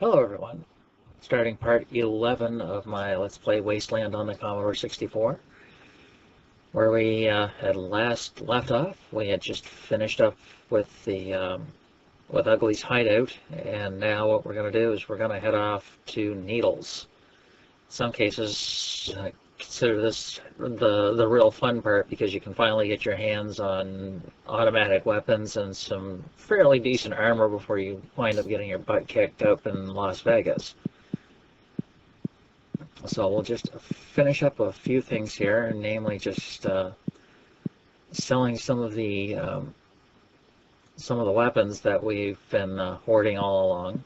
Hello everyone, starting part 11 of my Let's Play Wasteland on the Commodore 64, where we had last left off. We had just finished up with the with Ugly's hideout, and now what we're going to do is we're going to head off to Needles. In some cases, consider this the real fun part because you can finally get your hands on automatic weapons and some fairly decent armor before you wind up getting your butt kicked up in Las Vegas. So we'll just finish up a few things here, namely just selling some of the weapons that we've been hoarding all along.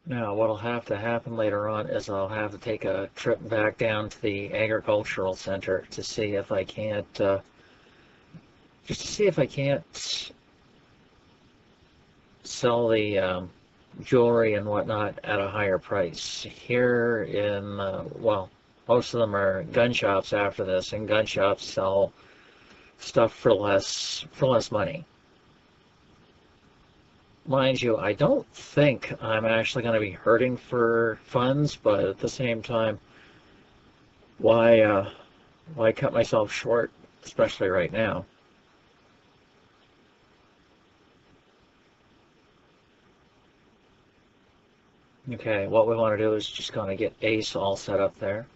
Now, what'll have to happen later on is I'll have to take a trip back down to the agricultural center to see if I can't, just to see if I can't sell the jewelry and whatnot at a higher price. Here in, well, most of them are gun shops after this, and gun shops sell stuff for less money. Mind you, I don't think I'm actually going to be hurting for funds, but at the same time, why cut myself short, especially right now? Okay, what we want to do is just kind of get Ace all set up there.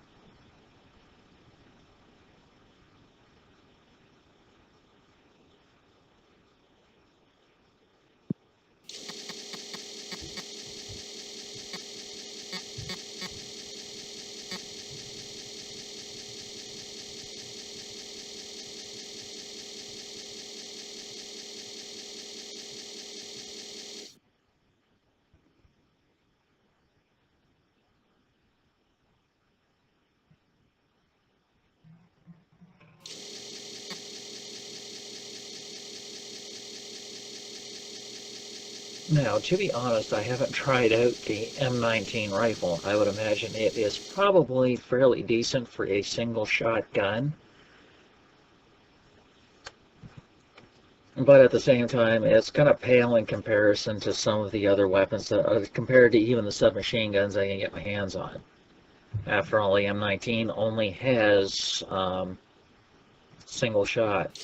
Now, to be honest, I haven't tried out the M19 rifle. I would imagine it is probably fairly decent for a single-shot gun. But at the same time, it's kind of pale in comparison to some of the other weapons, compared to even the submachine guns I can get my hands on. After all, the M19 only has single shot.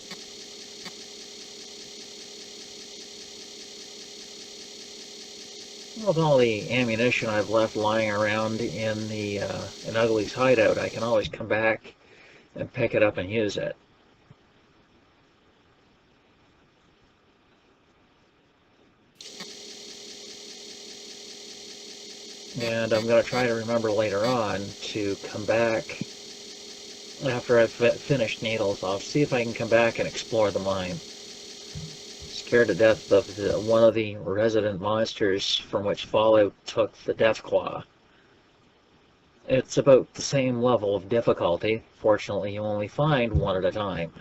With all the ammunition I've left lying around in in Ugly's hideout, I can always come back and pick it up and use it. And I'm going to try to remember later on to come back after I've finished Needles. I'll see if I can come back and explore the mine. Scared to death of one of the resident monsters from which Fallout took the Death Claw. It's about the same level of difficulty. Fortunately, you only find one at a time.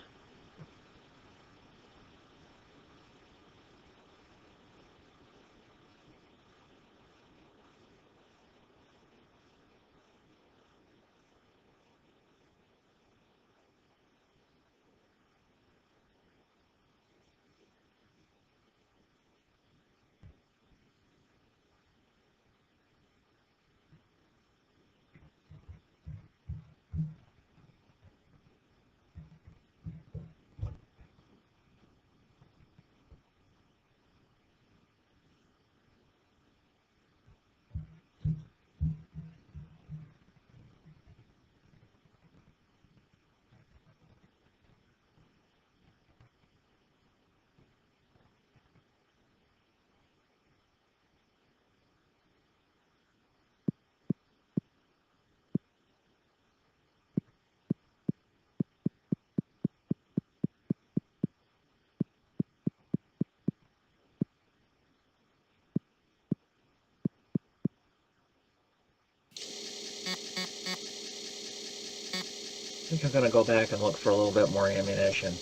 think I'm going to go back and look for a little bit more ammunition.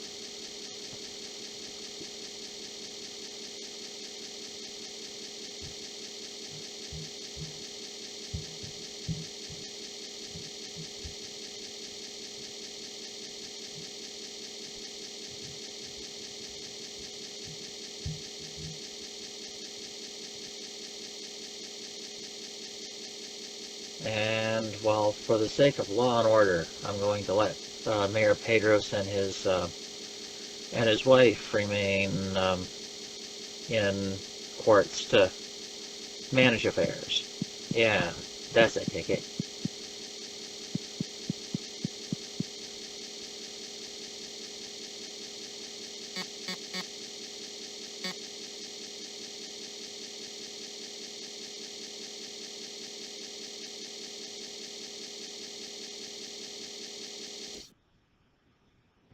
And, well, for the sake of law and order, I'm going to let Mayor Pedros and his wife remain in Quartz to manage affairs. Yeah, that's a ticket.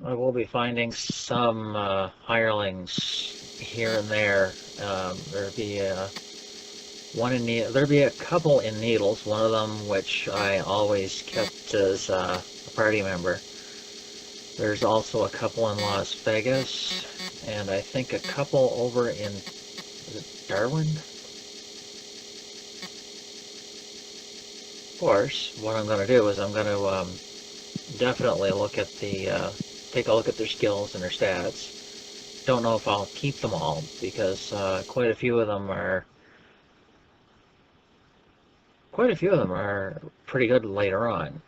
I will be finding some hirelings here and there. There'll be there'll be a couple in Needles. One of them, which I always kept as a party member. There's also a couple in Las Vegas, and I think a couple over in, is it Darwin? Of course, what I'm going to do is I'm going to definitely look at take a look at their skills and their stats. Don't know if I'll keep them all, because quite a few of them are pretty good later on.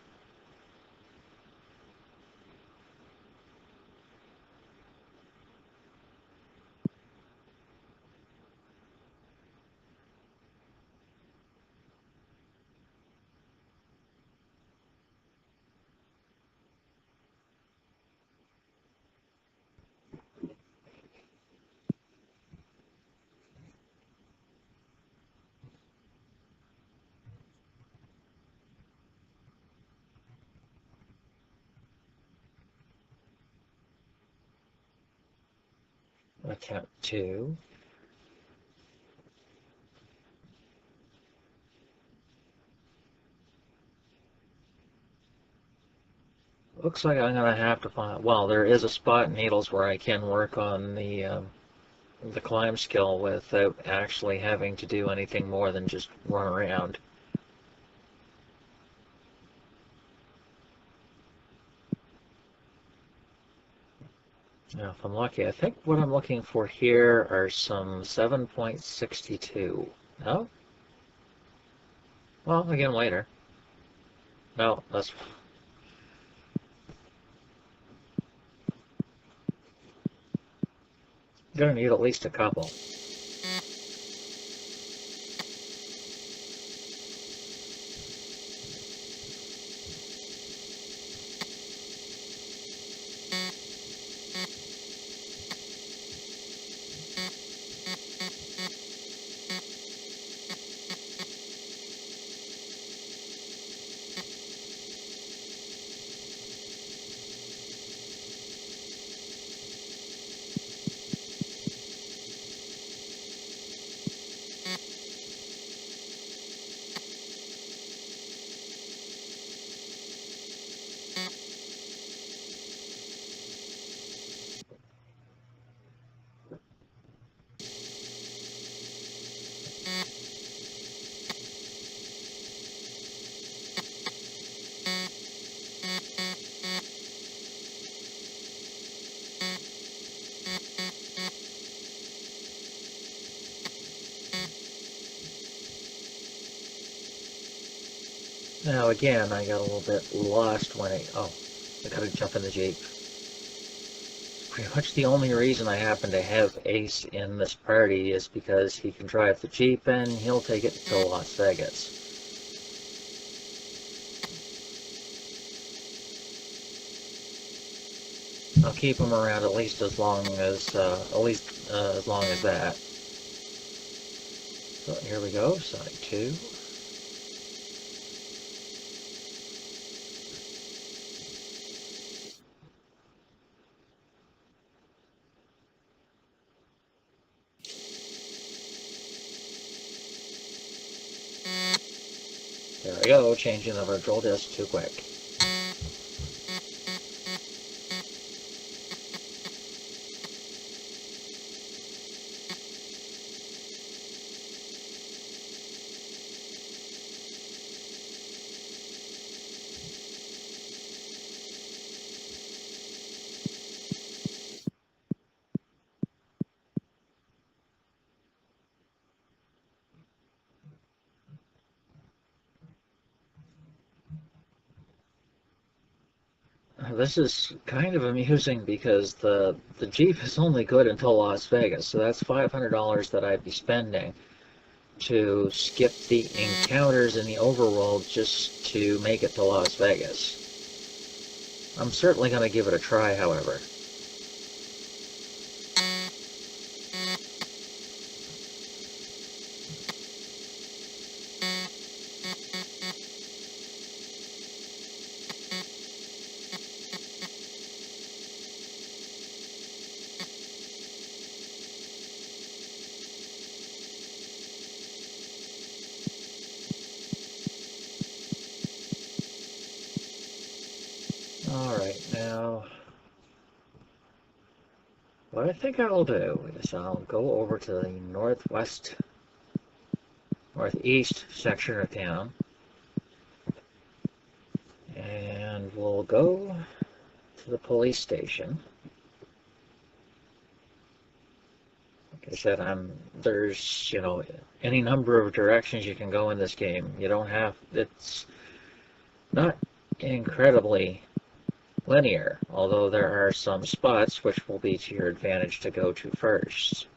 Attempt 2. Looks like I'm going to have to find, well, there is a spot in Needles where I can work on the climb skill without actually having to do anything more than just run around. Now, if I'm lucky, I think what I'm looking for here are some 7.62. No? Well, again, later. No, that's... Gonna need at least a couple. Now again, I got a little bit lost when I gotta jump in the Jeep. Pretty much the only reason I happen to have Ace in this party is because he can drive the Jeep and he'll take it to Las Vegas. I'll keep him around at least as long as that. So here we go, side 2. There we go, changing the virtual disk too quick. this is kind of amusing because the Jeep is only good until Las Vegas, so that's $500 that I'd be spending to skip the encounters in the overworld just to make it to Las Vegas. I'm certainly going to give it a try, however. Alright, now what I think I'll do is I'll go over to the northeast section of town, and we'll go to the police station. Like I said, there's, any number of directions you can go in this game. You don't have, it's not incredibly linear, although there are some spots which will be to your advantage to go to first.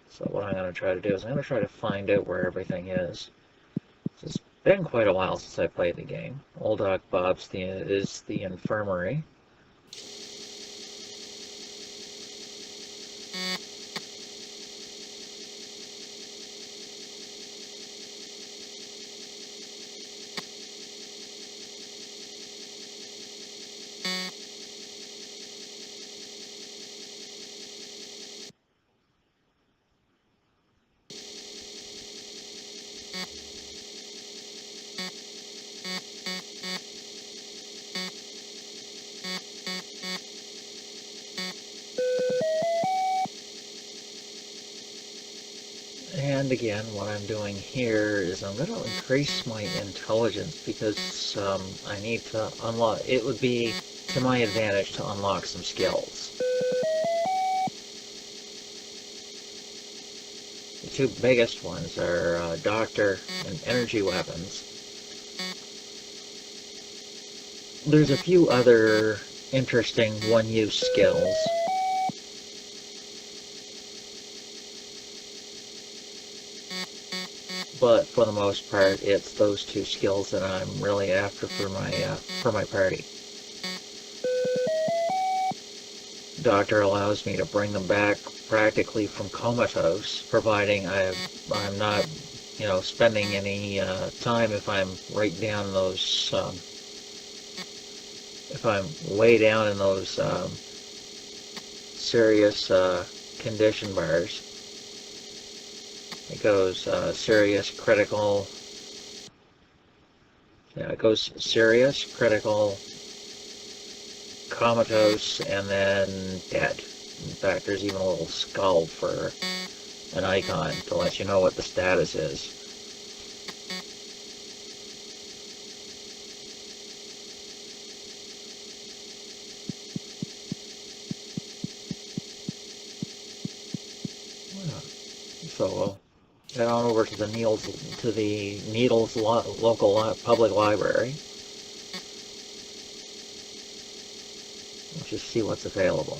So what I'm going to try to do is I'm going to try to find out where everything is. It's been quite a while since I played the game. Old Doc Bob's is the infirmary. And again, what I'm doing here is I'm going to increase my intelligence because I need to unlock, it would be to my advantage to unlock some skills. The two biggest ones are Doctor and Energy Weapons. There's a few other interesting one-use skills. But for the most part, it's those two skills that I'm really after for my party. Doctor allows me to bring them back practically from comatose, providing I'm not, spending any time if I'm right down those, if I'm way down in those serious condition bars. It goes serious, critical. Yeah, it goes serious, critical, comatose, and then dead. In fact, there's even a little skull for an icon to let you know what the status is. So we'll head on over to the Needles local public library. We'll just see what's available.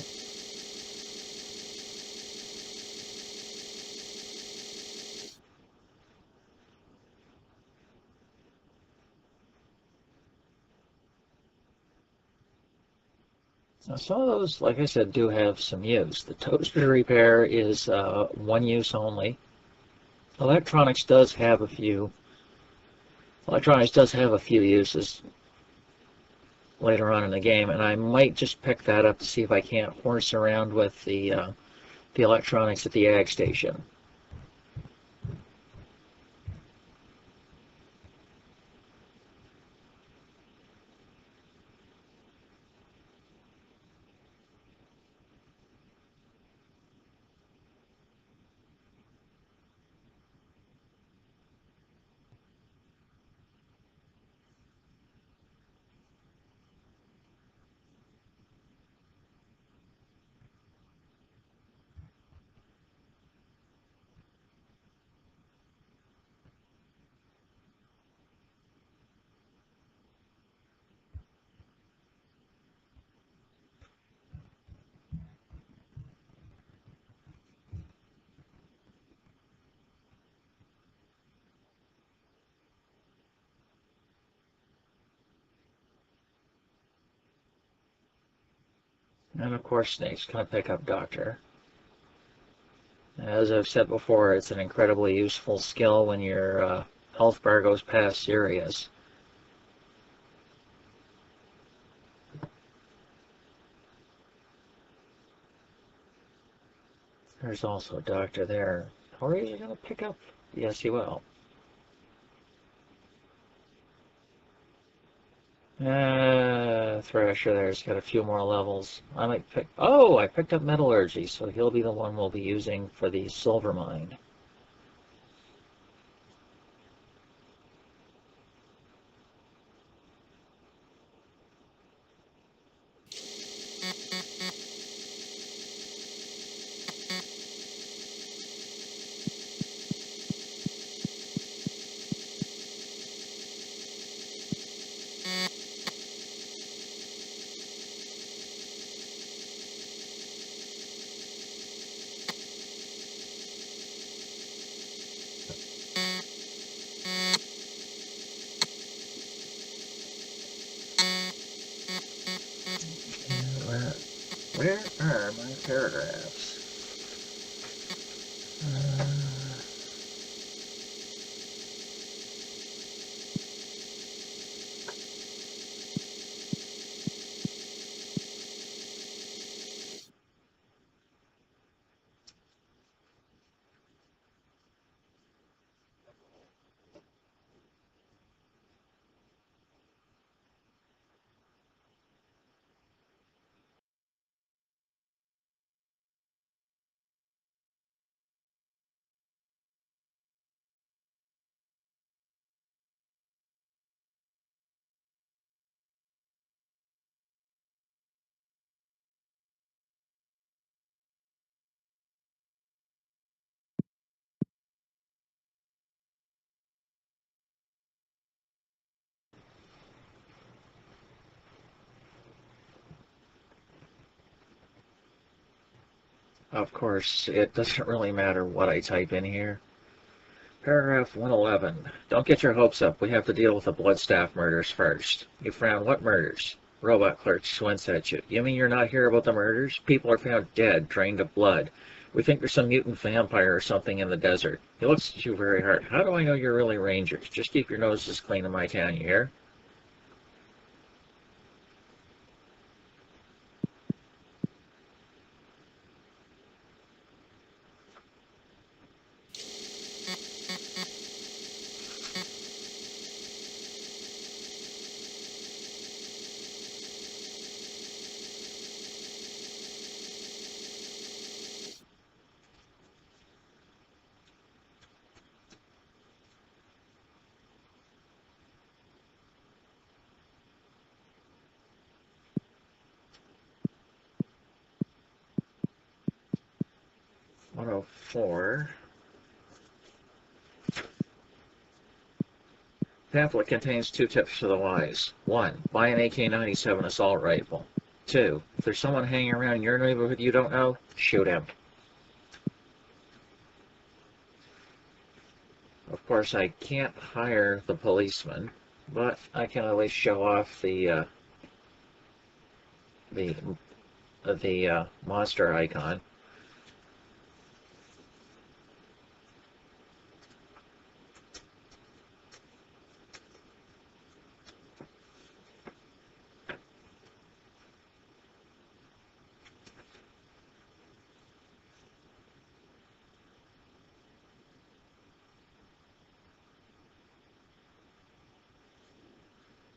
Now, some of those, like I said, do have some use. The toaster repair is one use only. Electronics does have a few uses later on in the game, and I might just pick that up to see if I can't horse around with the electronics at the ag station. And of course, Snake's going to pick up Doctor. As I've said before, it's an incredibly useful skill when your health bar goes past serious. There's also a Doctor there. How are you going to pick up? Yes, you will. Thrasher there's got a few more levels. I might pick... Oh, I picked up Metallurgy, so he'll be the one we'll be using for the silver mine. Where are my paragraphs? 1. Of course, it doesn't really matter what I type in here. Paragraph 111. Don't get your hopes up. We have to deal with the Bloodstaff murders first. You frown. What murders? Robot clerk squints at you. You mean you're not here about the murders? People are found dead, drained of blood. We think there's some mutant vampire or something in the desert. He looks at you very hard. How do I know you're really Rangers? Just keep your noses clean in my town, you hear? .104. Pamphlet contains 2 tips for the wise. 1. Buy an AK-97 assault rifle. 2. If there's someone hanging around in your neighborhood you don't know, shoot him. Of course, I can't hire the policeman, but I can at least show off the monster icon.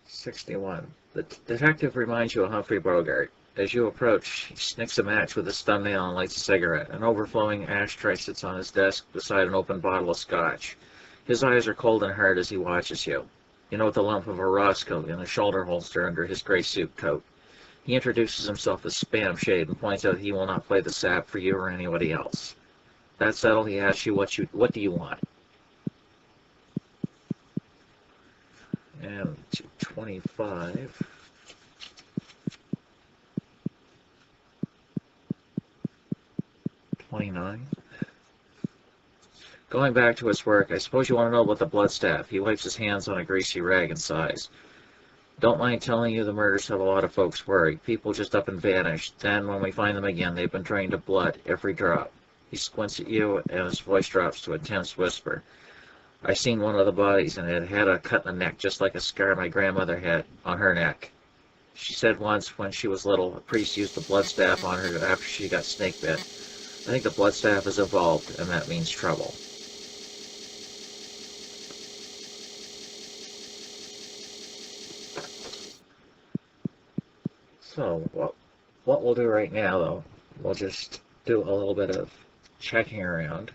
.61. The detective reminds you of Humphrey Bogart. As you approach, he snicks a match with his thumbnail and lights a cigarette. An overflowing ashtray sits on his desk beside an open bottle of scotch. His eyes are cold and hard as he watches you. You note the lump of a Roscoe in a shoulder holster under his gray suit coat. He introduces himself as Spam Shade and points out he will not play the sap for you or anybody else. That settled, he asks you what do you want? And 225. .29. Going back to his work, I suppose you want to know about the Bloodstaff. He wipes his hands on a greasy rag and sighs. Don't mind telling you the murders have a lot of folks worried. People just up and vanish. Then when we find them again, they've been drained of blood, every drop. He squints at you, and his voice drops to a tense whisper. I seen one of the bodies, and it had a cut in the neck, just like a scar my grandmother had on her neck. She said once when she was little, a priest used the blood staff on her after she got snake bit. I think the blood staff has evolved, and that means trouble. So, what we'll do right now, though, we'll just do a little bit of checking around.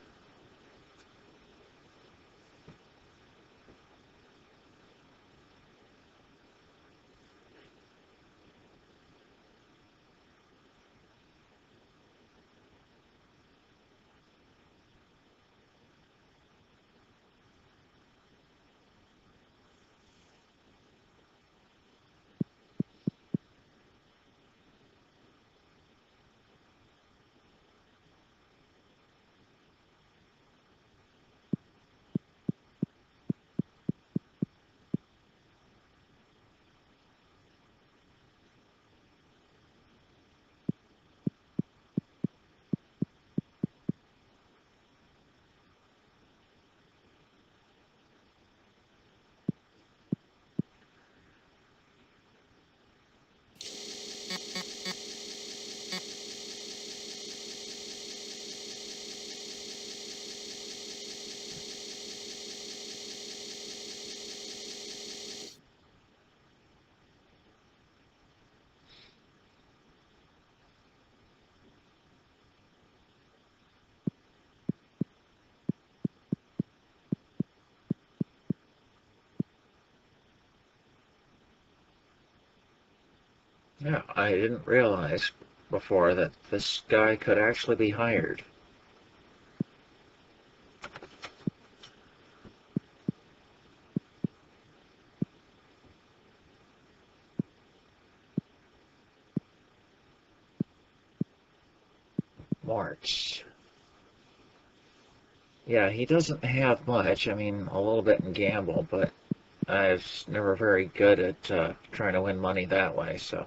Yeah, I didn't realize before that this guy could actually be hired. March. Yeah, he doesn't have much. I mean, a little bit in gamble, but I was never very good at trying to win money that way, so.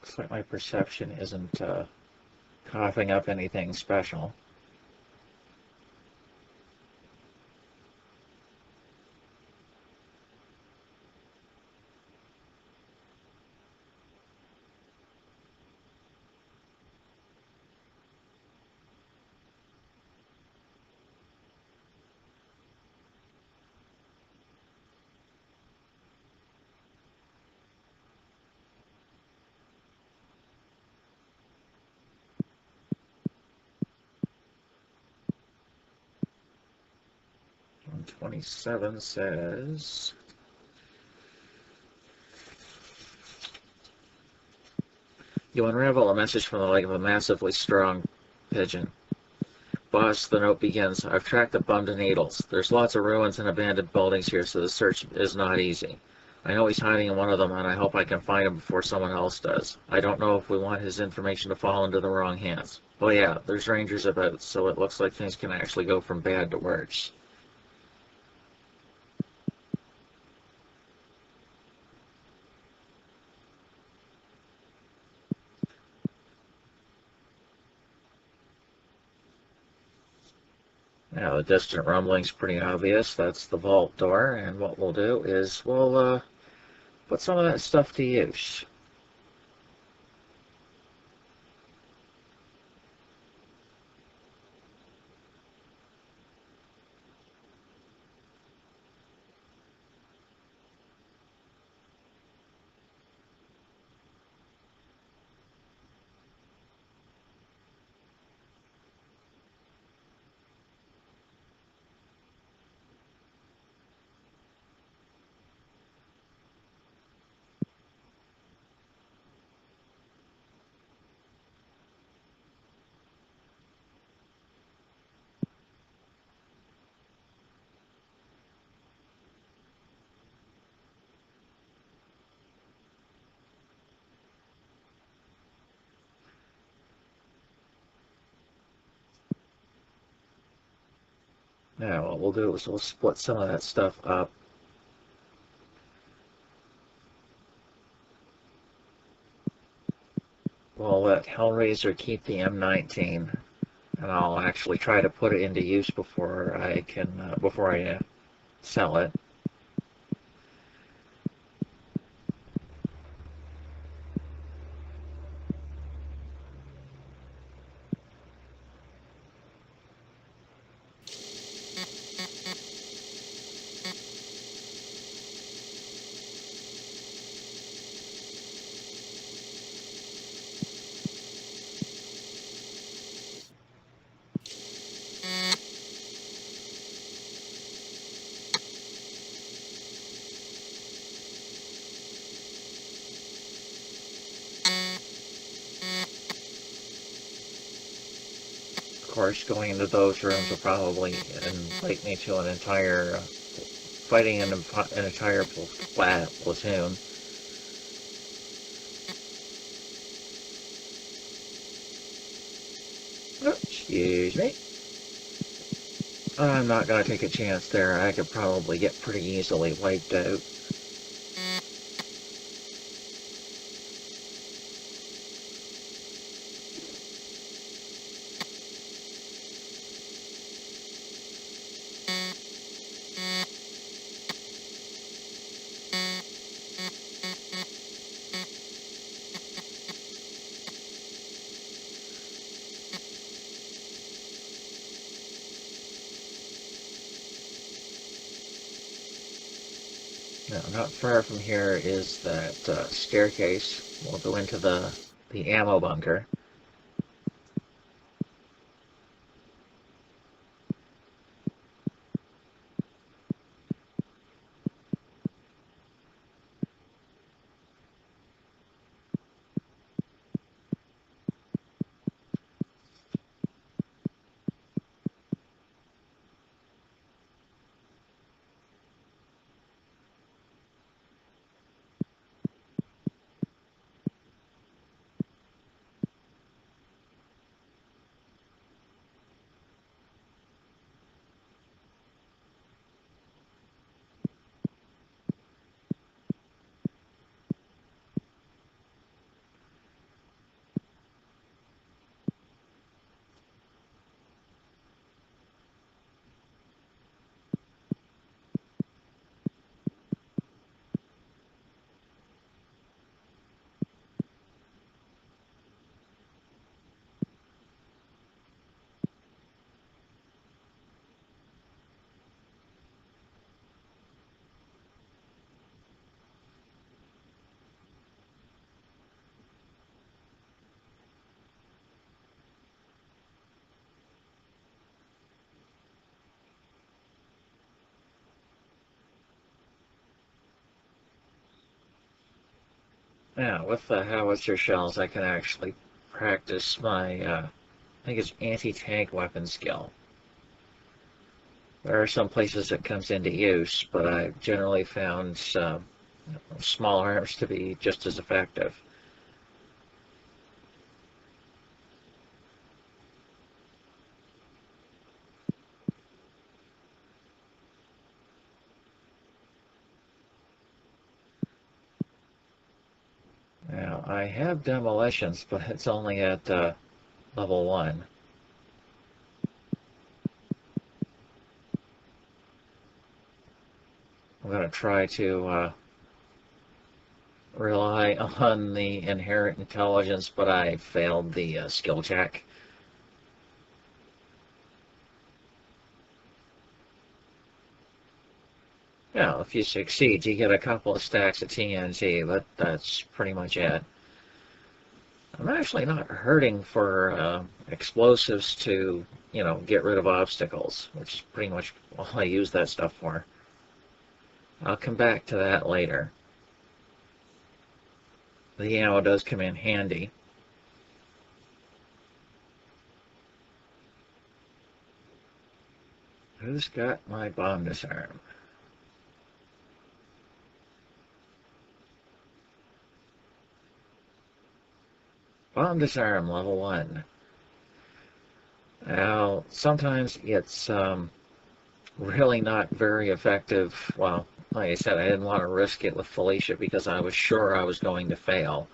Looks like my perception isn't coughing up anything special. On 27 says, you unravel a message from the leg of a massively strong pigeon. Boss, the note begins, I've tracked the bum to Needles. There's lots of ruins and abandoned buildings here, so the search is not easy. I know he's hiding in one of them, and I hope I can find him before someone else does. I don't know if we want his information to fall into the wrong hands. Oh yeah, there's rangers about, so it looks like things can actually go from bad to worse. Now the distant rumbling's pretty obvious. That's the vault door, and what we'll do is we'll put some of that stuff to use. Now what we'll do is we'll split some of that stuff up. We'll let Hellraiser keep the M19, and I'll actually try to put it into use before I sell it. Of course, going into those rooms will probably invite me to an entire fighting an entire platoon. Oh, excuse me. I'm not going to take a chance there. I could probably get pretty easily wiped out. Now, not far from here is that staircase. We'll go into the ammo bunker. Now, with the howitzer shells, I can actually practice my, I think it's anti-tank weapon skill. There are some places it comes into use, but I've generally found small arms to be just as effective. Now, I have demolitions, but it's only at level 1. I'm going to try to rely on the inherent intelligence, but I failed the skill check. Now, if you succeed, you get a couple of stacks of TNT, but that's pretty much it. I'm actually not hurting for explosives to, get rid of obstacles, which is pretty much all I use that stuff for. I'll come back to that later. The ammo does come in handy. Who's got my bomb disarm? Bomb disarm, level 1. Now, sometimes it's really not very effective. Well, like I said, I didn't want to risk it with Felicia because I was sure I was going to fail.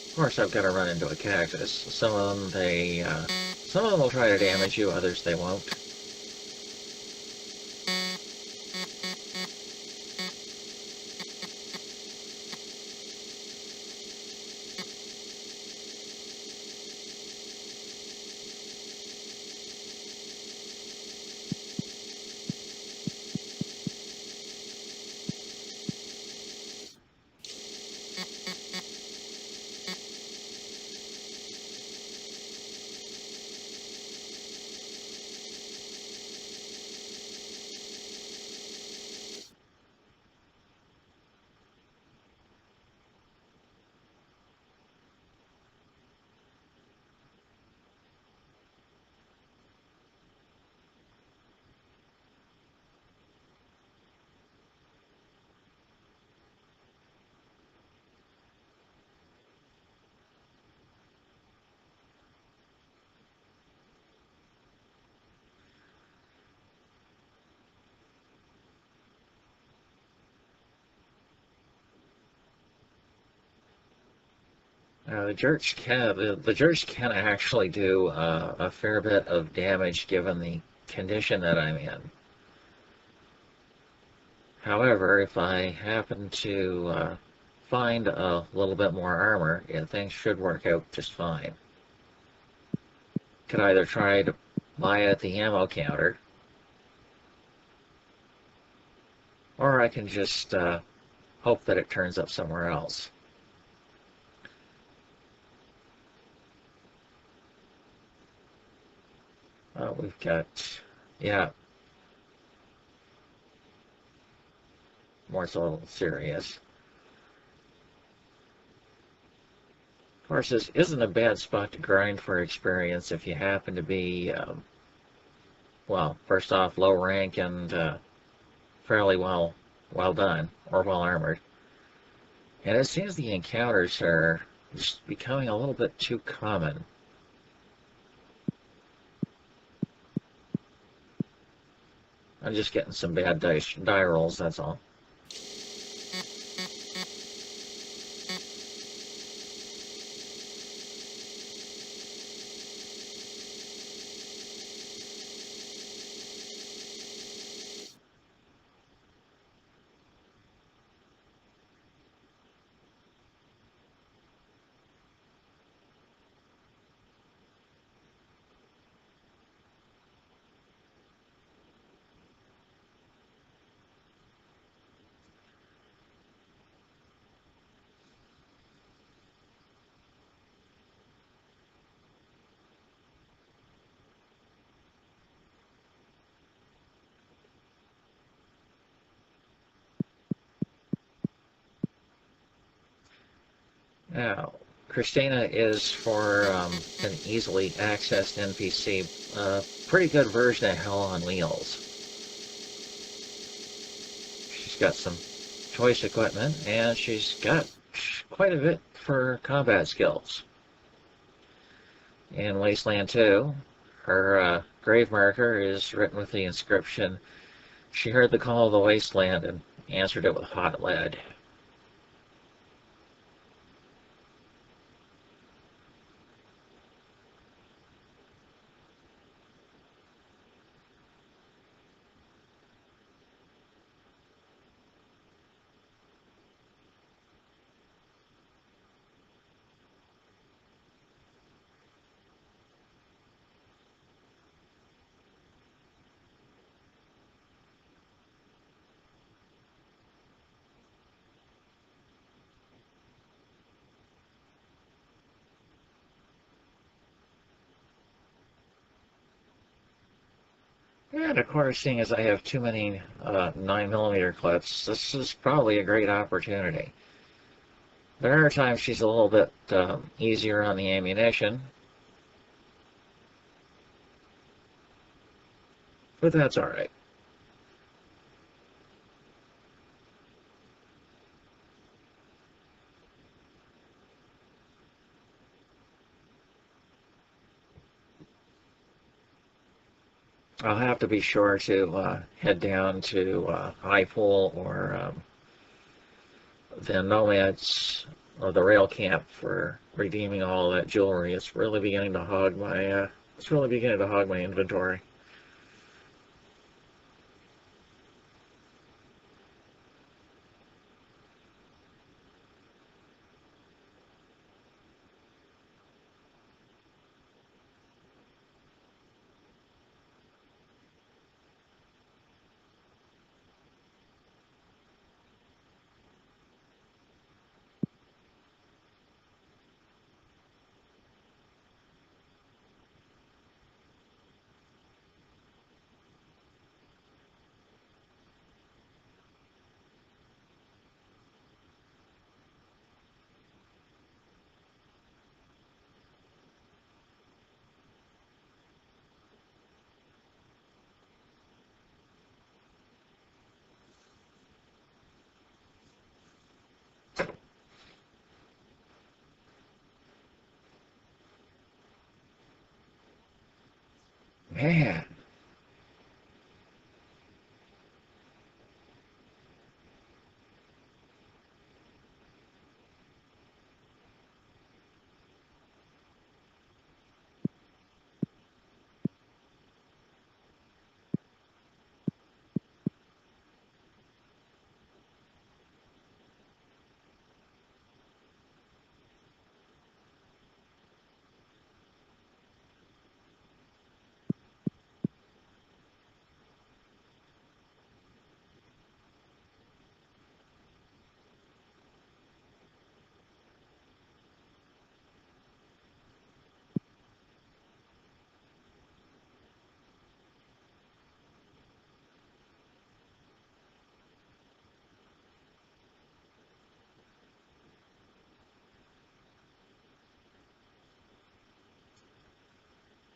Of course, I've got to run into a cactus. Some of them will try to damage you, others they won't. The jerks can actually do a fair bit of damage given the condition that I'm in. However, if I happen to find a little bit more armor, yeah, things should work out just fine. Could either try to buy at the ammo counter, or I can just hope that it turns up somewhere else. We've got, yeah, more so serious. Of course, this isn't a bad spot to grind for experience if you happen to be, well, first off, low rank and fairly well done, or well armored. And it seems the encounters are just becoming a little bit too common. I'm just getting some bad die rolls, that's all. Now, Christina is for an easily accessed NPC, a pretty good version of Hell on Wheels. She's got some choice equipment, and she's got quite a bit for combat skills. In Wasteland 2, her grave marker is written with the inscription She heard the call of the wasteland and answered it with hot lead. And of course, seeing as I have too many 9mm clips, this is probably a great opportunity. There are times she's a little bit easier on the ammunition, but that's all right. I'll have to be sure to head down to High Pool or the Nomads or the rail camp for redeeming all that jewelry. It's really beginning to hog my inventory. Man,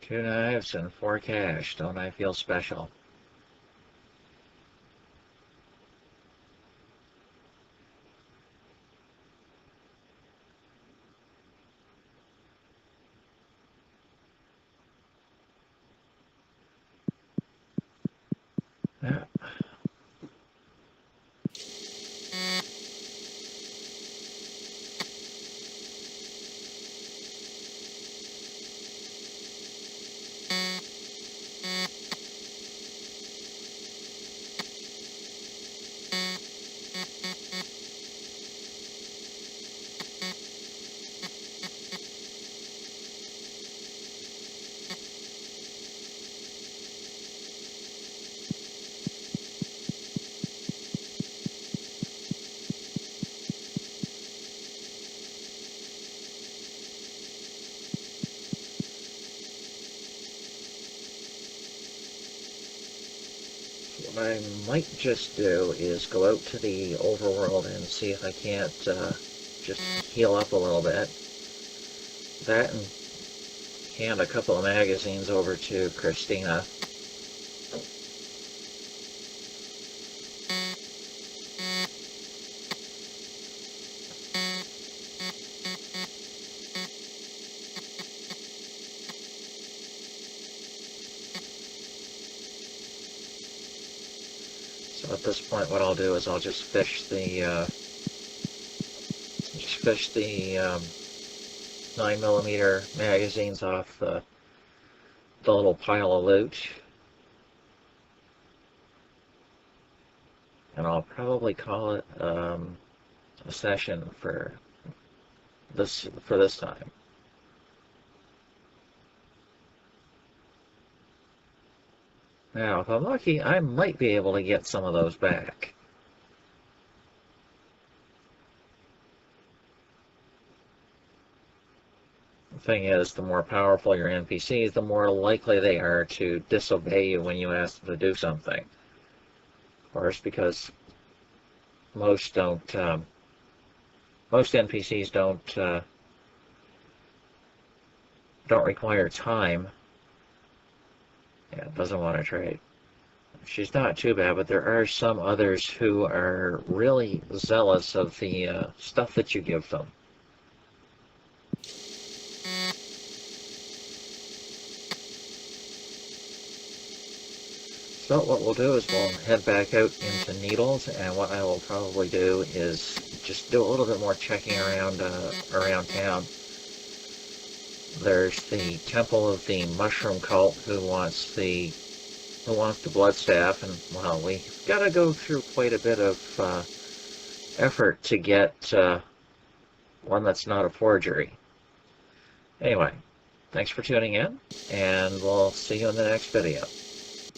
two knives and 4 cash. Don't I feel special? Yeah. What I might just do is go out to the overworld and see if I can't just heal up a little bit. That and hand a couple of magazines over to Christina. at this point, what I'll do is I'll just fish the 9mm magazines off the little pile of loot, and I'll probably call it a session for this time. Now, if I'm lucky, I might be able to get some of those back. The thing is, the more powerful your NPCs, the more likely they are to disobey you when you ask them to do something. Of course, because most NPCs don't require time. Yeah, doesn't want to trade. She's not too bad, but there are some others who are really zealous of the stuff that you give them. So what we'll do is we'll head back out into Needles, and what I will probably do is just do a little bit more checking around town. There's the Temple of the Mushroom Cult who wants the blood staff, and well, we got to go through quite a bit of effort to get one that's not a forgery. Anyway, thanks for tuning in, and we'll see you in the next video.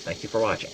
Thank you for watching.